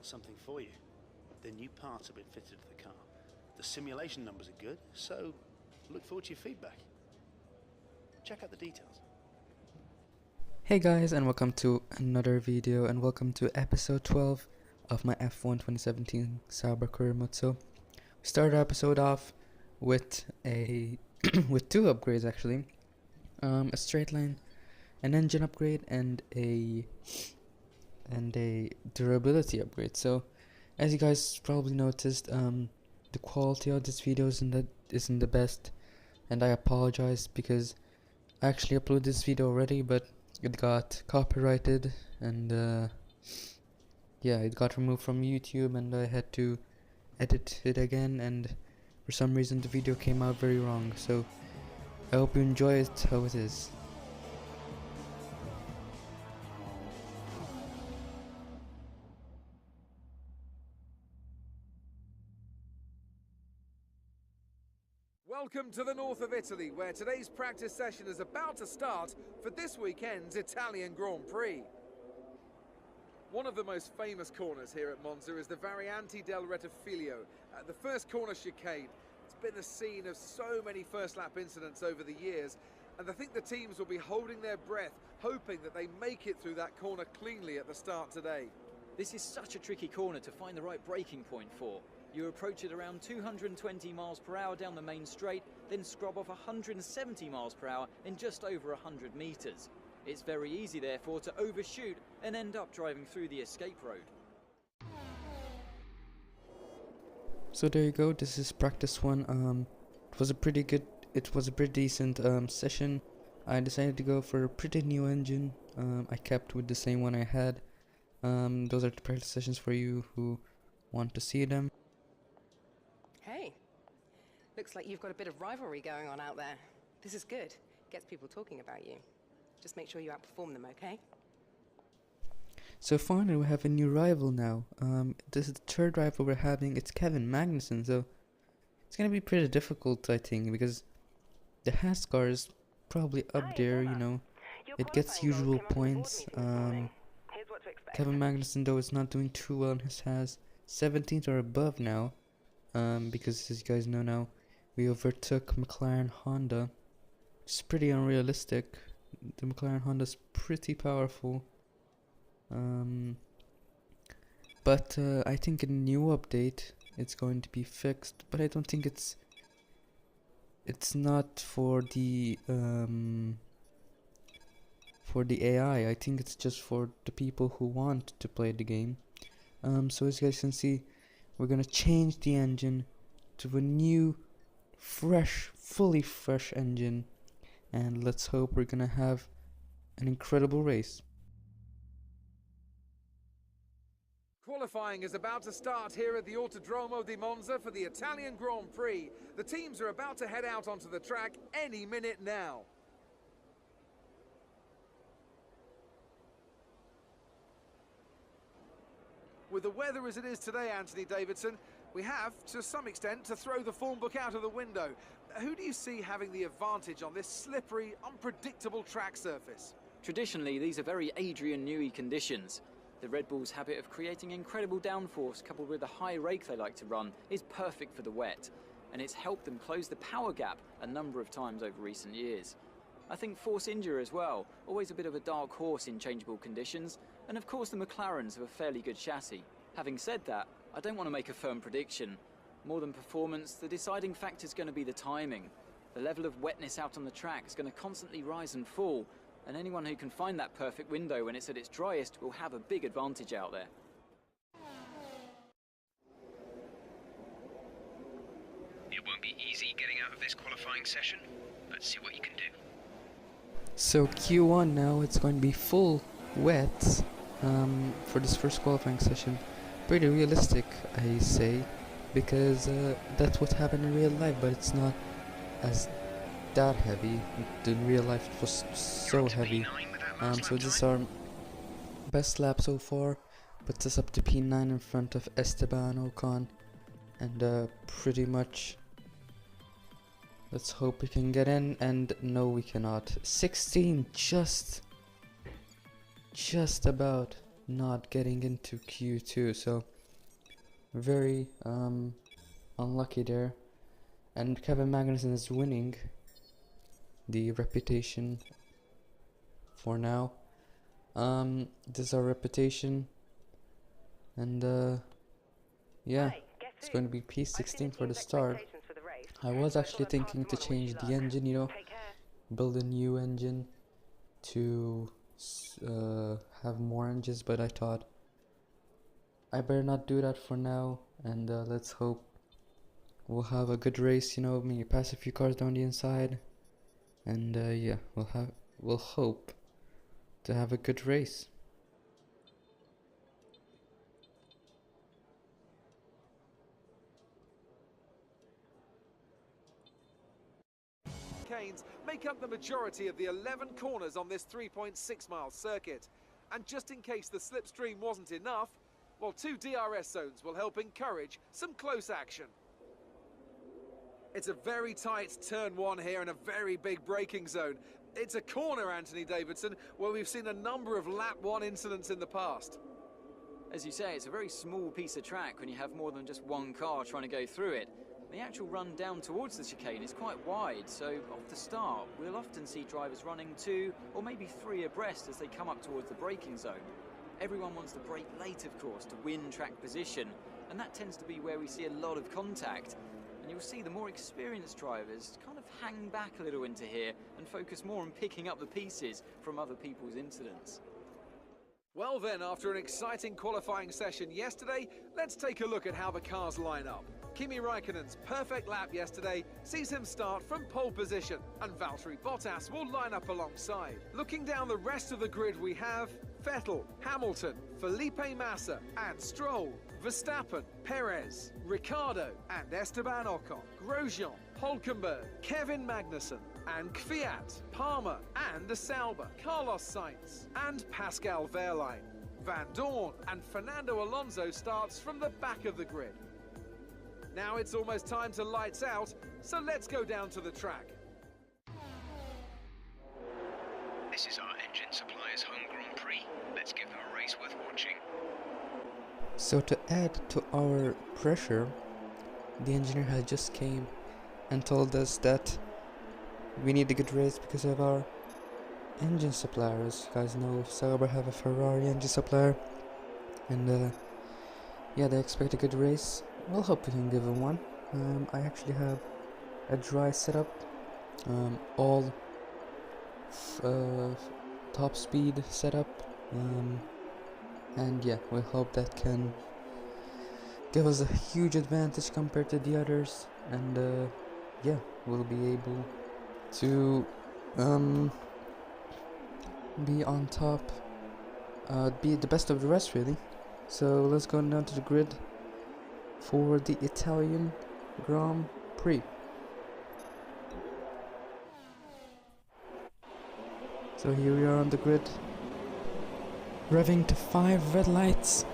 got something for you. The new parts have been fitted to the car. The simulation numbers are good, so look forward to your feedback. Check out the details. Hey guys, and welcome to another video, and welcome to episode 12 of my F1 2017 Sauber career mode. So we started our episode off with a with two upgrades actually, a straight line, an engine upgrade, and a durability upgrade. So as you guys probably noticed, the quality of this video isn't the best, and I apologize because I actually uploaded this video already, but it got copyrighted, and yeah, it got removed from YouTube, and I had to edit it again, and for some reason the video came out very wrong. So I hope you enjoy it how it is. Welcome to the north of Italy, where today's practice session is about to start for this weekend's Italian Grand Prix. One of the most famous corners here at Monza is the Variante del Rettifiglio, the first corner chicane. It's been the scene of so many first lap incidents over the years, and I think the teams will be holding their breath, hoping that they make it through that corner cleanly at the start today. This is such a tricky corner to find the right braking point for. You approach it around 220 miles per hour down the main straight, then scrub off 170 miles per hour in just over 100 meters. It's very easy, therefore, to overshoot and end up driving through the escape road. So there you go, this is practice one. It was a pretty decent session. I decided to go for a pretty new engine. I kept with the same one I had. Those are the practice sessions for you who want to see them. Hey, looks like you've got a bit of rivalry going on out there. This is good. Gets people talking about you. Just make sure you outperform them, okay? So finally we have a new rival now. This is the third rival we're having. It's Kevin Magnussen. So it's gonna be pretty difficult, I think, because the Haas car is probably up there, you know. It gets usual points. Kevin Magnussen though is not doing too well in his Haas. 17th or above now. Because as you guys know now, we overtook McLaren Honda. It's pretty unrealistic. The McLaren Honda is pretty powerful. But I think in a new update it's going to be fixed. But I don't think it's not for the AI. I think it's just for the people who want to play the game. So as you guys can see, we're gonna change the engine to a new, fully fresh engine, and let's hope we're gonna have an incredible race. Qualifying is about to start here at the Autodromo di Monza for the Italian Grand Prix. The teams are about to head out onto the track any minute now. With the weather as it is today, Anthony Davidson, we have, to some extent, to throw the form book out of the window. Who do you see having the advantage on this slippery, unpredictable track surface? Traditionally, these are very Adrian Newey conditions. The Red Bull's habit of creating incredible downforce coupled with the high rake they like to run is perfect for the wet, and it's helped them close the power gap a number of times over recent years. I think Force India as well, always a bit of a dark horse in changeable conditions, and of course the McLarens have a fairly good chassis. Having said that, I don't want to make a firm prediction. More than performance, the deciding factor is going to be the timing. The level of wetness out on the track is going to constantly rise and fall, and anyone who can find that perfect window when it's at its driest will have a big advantage out there. It won't be easy getting out of this qualifying session. Let's see what you can do. So Q1 now, it's going to be full wet for this first qualifying session. Pretty realistic, I say, because that's what happened in real life, but it's not as that heavy. In real life it was so heavy. So this is our best lap so far, puts us up to P9 in front of Esteban Ocon, and pretty much let's hope we can get in, and no we cannot. 16, just about not getting into Q2, so very unlucky there. And Kevin Magnussen is winning the reputation for now. This is our reputation, and yeah, it's going to be P16 for the start. I was actually thinking to change the engine, you know, build a new engine to have more engines, but I thought I better not do that for now, and let's hope we'll have a good race, you know, maybe pass a few cars down the inside, and yeah, we'll hope to have a good race. Chicanes make up the majority of the 11 corners on this 3.6-mile circuit. And just in case the slipstream wasn't enough, well, 2 DRS zones will help encourage some close action. It's a very tight turn 1 here and a very big braking zone. It's a corner, Anthony Davidson, where we've seen a number of lap 1 incidents in the past. As you say, it's a very small piece of track when you have more than just one car trying to go through it. The actual run down towards the chicane is quite wide, so off the start, we'll often see drivers running 2 or maybe 3 abreast as they come up towards the braking zone. Everyone wants to brake late, of course, to win track position, and that tends to be where we see a lot of contact. And you'll see the more experienced drivers kind of hang back a little into here and focus more on picking up the pieces from other people's incidents. Well then, after an exciting qualifying session yesterday, let's take a look at how the cars line up. Kimi Raikkonen's perfect lap yesterday sees him start from pole position, and Valtteri Bottas will line up alongside. Looking down the rest of the grid, we have Vettel, Hamilton, Felipe Massa and Stroll, Verstappen, Perez, Ricciardo and Esteban Ocon, Grosjean, Hülkenberg, Kevin Magnussen and Kvyat, Palmer and De Sauber, Carlos Sainz and Pascal Wehrlein. Van Dorn and Fernando Alonso starts from the back of the grid. Now it's almost time to lights out, so let's go down to the track. This is our engine supplier's home Grand Prix. Let's give them a race worth watching. So to add to our pressure, the engineer has just came and told us that we need a good race because of our engine suppliers. You guys know Sauber have a Ferrari engine supplier, and yeah, they expect a good race. We'll hope we can give them one. I actually have a dry setup, all top speed setup, and yeah, we hope that can give us a huge advantage compared to the others, and yeah, we'll be able to be on top, be the best of the rest really. So let's go down to the grid for the Italian Grand Prix. So here we are on the grid, revving to 5 red lights,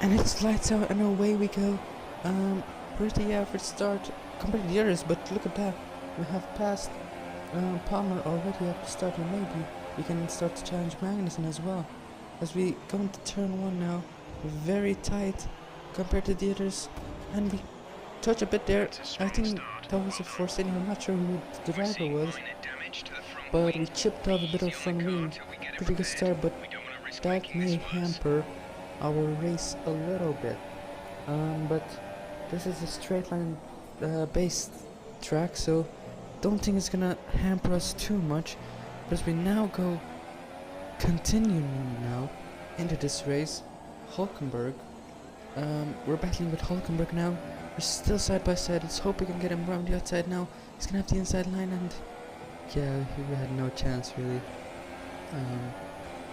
and it's lights out and away we go. Pretty average start compared to the others, but look at that, we have passed Palmer already at the start, and maybe we can start to challenge Magnussen as well. As we go into turn 1 now, very tight compared to the others, and we touch a bit there. I think that was a force ending. I'm not sure who the driver was, but we chipped off a bit of front wing. Pretty good start, but that may hamper our race a little bit. But this is a straight line based track, so don't think it's gonna hamper us too much. But as we now go continuing now into this race, Hülkenberg. We're battling with Hülkenberg now. We're still side by side. Let's hope we can get him around the outside now. He's gonna have the inside line, and yeah, we had no chance really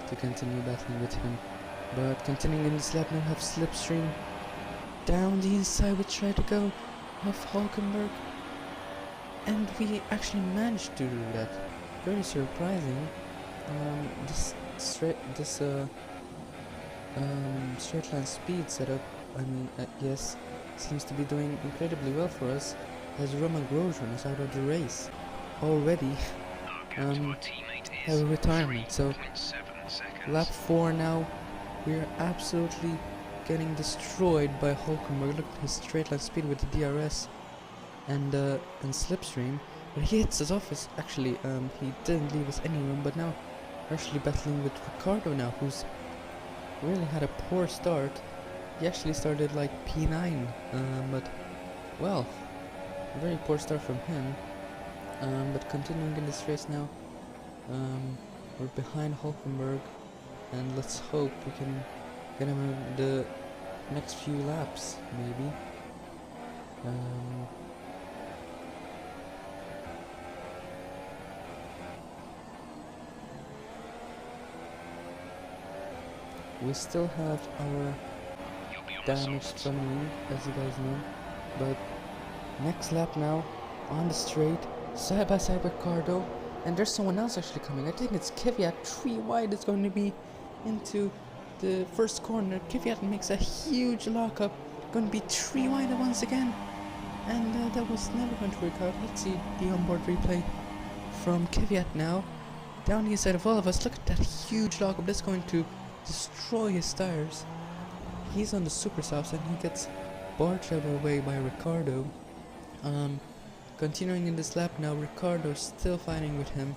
to continue battling with him. But continuing in this lap now, we have slipstream down the inside. We try to go off Hülkenberg, and we actually managed to do that. Very surprising. This straight line speed setup, I mean, yes, seems to be doing incredibly well for us, as Romain Grosjean is out of the race already. Have a retirement. So lap 4 now, we are absolutely getting destroyed by Hulkenberg. Look at his straight line speed with the DRS and slipstream. But he hits us off. Actually, he didn't leave us any room. But now we're actually battling with Ricardo now, who's really had a poor start. He actually started like P9, but well, a very poor start from him. But continuing in this race now, we're behind Hulkenberg, and let's hope we can get him in the next few laps, maybe. We still have our damaged front wing, as you guys know, but next lap now, on the straight, side by side with Ricardo, and there's someone else actually coming. I think it's Kvyat. 3 wide is going to be into the first corner. Kvyat makes a huge lockup, going to be 3 wide once again, and that was never going to work out. Let's see the onboard replay from Kvyat now, down the inside of all of us. Look at that huge lockup. That's going to destroy his tires. He's on the super softs and he gets barged out of the way by Ricardo. Continuing in this lap now, Ricardo's still fighting with him.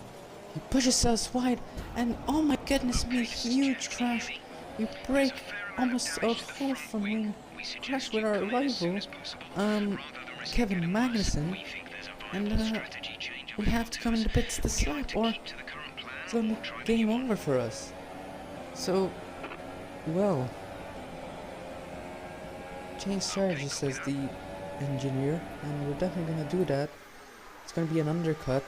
He pushes us wide, and oh my goodness me, huge crash. We break almost a whole front wing, crash with our rival, Kevin Magnussen, and we have to come in the pits this lap, or it's gonna be game over for us. So, well, change strategy, says the engineer, and we're definitely gonna do that. It's gonna be an undercut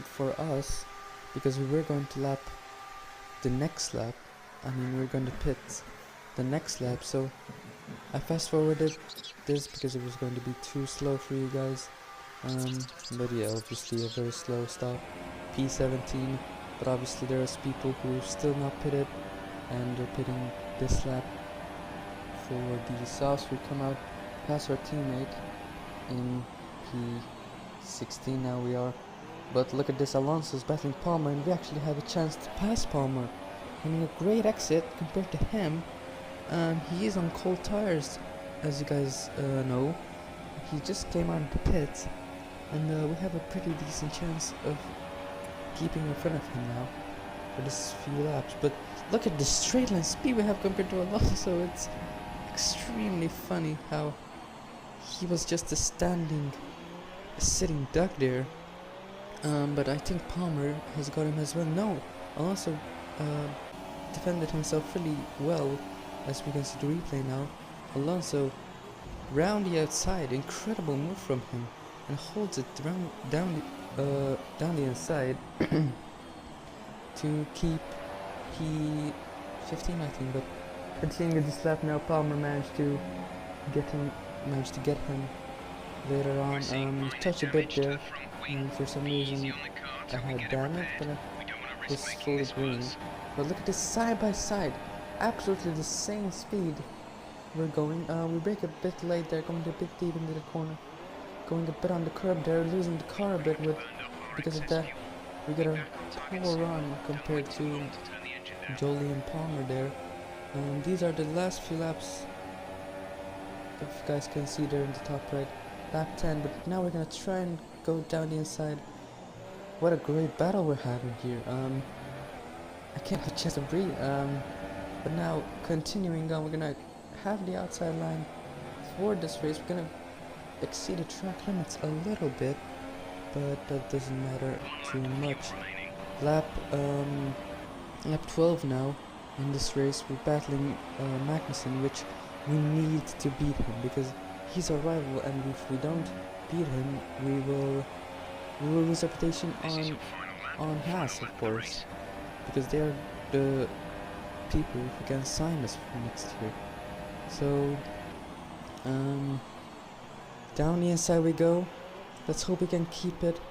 for us, because we were going to lap the next lap. I mean, we're going to pit the next lap, so I fast forwarded this because it was going to be too slow for you guys. But yeah, obviously a very slow stop, P17. But obviously there's people who are still not pitted, and they're pitting this lap for the softs. We come out past our teammate in P16 now we are. But look at this, Alonso's battling Palmer, and we actually have a chance to pass Palmer. I mean, a great exit compared to him. He is on cold tires, as you guys know. He just came out of the pits, and we have a pretty decent chance of keeping in front of him now for this few laps. But look at the straight line speed we have compared to Alonso. It's extremely funny how he was just a sitting duck there. But I think Palmer has got him as well. No, Alonso defended himself really well, as we can see the replay now. Alonso round the outside, incredible move from him, and holds it down the inside to keep P15, I think. But continuing this lap now, Palmer managed to get him later on. Touch a bit there, and for some reason I had damage, but I was fully green. But look at this side by side, absolutely the same speed we're going. We break a bit late there, going a bit deep into the corner, going a bit on the curb there, losing the car a bit because of that. We get a poor run compared to Jolie and Palmer there. These are the last few laps, if you guys can see there in the top right, lap 10. But now we're gonna try and go down the inside. What a great battle we're having here. I can't have a chance to breathe. But now continuing on, we're gonna have the outside line for this race. We're gonna exceed the track limits a little bit, but that doesn't matter too much. Lap 12 now in this race. We're battling Magnussen, which we need to beat him because he's our rival, and if we don't beat him, we will lose reputation on Haas, of course, because they are the people who can sign us for next year. So down the inside we go. Let's hope we can keep it.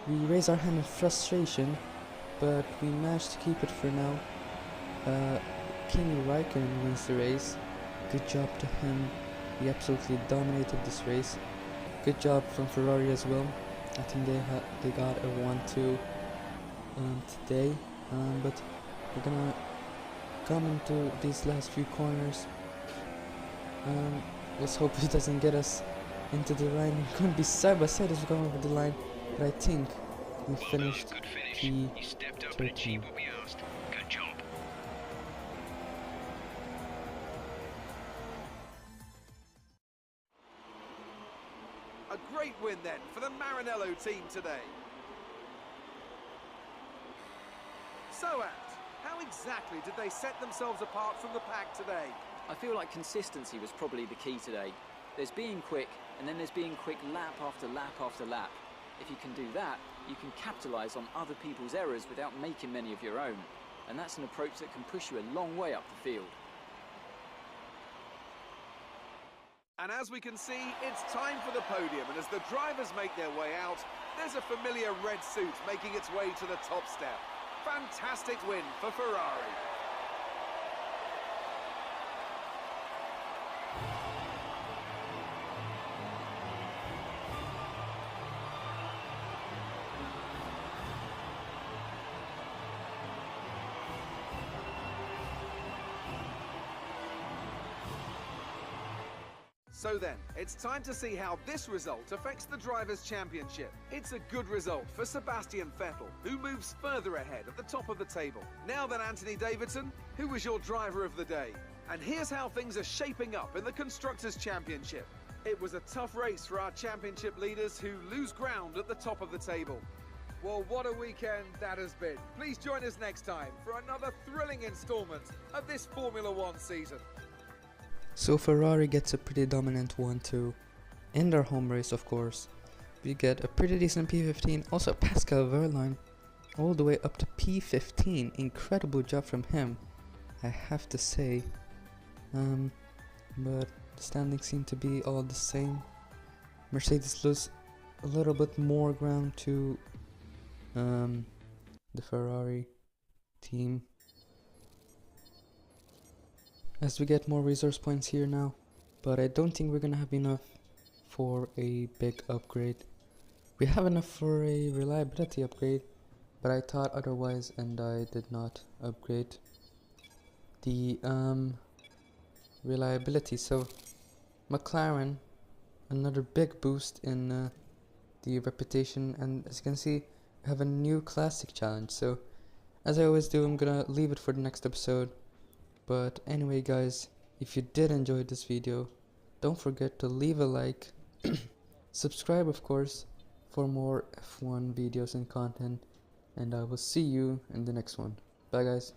We raise our hand in frustration, but we managed to keep it for now. Kimi Räikkönen wins the race. Good job to him. He absolutely dominated this race. Good job from Ferrari as well. I think they got a 1-2 today. But we're gonna come into these last few corners. Let's hope he doesn't get us into the line. We're going to be side by side as we go over the line, but I think we finished Good finish. P13. You stepped up and achieved what we asked. Good job. A great win then for the Maranello team today. So, Ant, how exactly did they set themselves apart from the pack today? I feel like consistency was probably the key today. There's being quick, and then there's being quick lap after lap after lap. If you can do that, you can capitalise on other people's errors without making many of your own. And that's an approach that can push you a long way up the field. And as we can see, it's time for the podium, and as the drivers make their way out, there's a familiar red suit making its way to the top step. Fantastic win for Ferrari. So then, it's time to see how this result affects the Drivers' Championship. It's a good result for Sebastian Vettel, who moves further ahead at the top of the table. Now then, Anthony Davidson, who was your driver of the day? And here's how things are shaping up in the Constructors' Championship. It was a tough race for our championship leaders who lose ground at the top of the table. Well, what a weekend that has been. Please join us next time for another thrilling instalment of this Formula One season. So Ferrari gets a pretty dominant 1-2 in their home race, of course. We get a pretty decent P15, also Pascal Wehrlein all the way up to P15. Incredible job from him, I have to say. But the standings seem to be all the same. Mercedes lose a little bit more ground to the Ferrari team, as we get more resource points here now, but I don't think we're gonna have enough for a big upgrade. We have enough for a reliability upgrade, but I thought otherwise and I did not upgrade the reliability. So McLaren, another big boost in the reputation, and as you can see, we have a new classic challenge. So as I always do, I'm gonna leave it for the next episode. But anyway guys, if you did enjoy this video, don't forget to leave a like, subscribe of course for more F1 videos and content, and I will see you in the next one. Bye guys.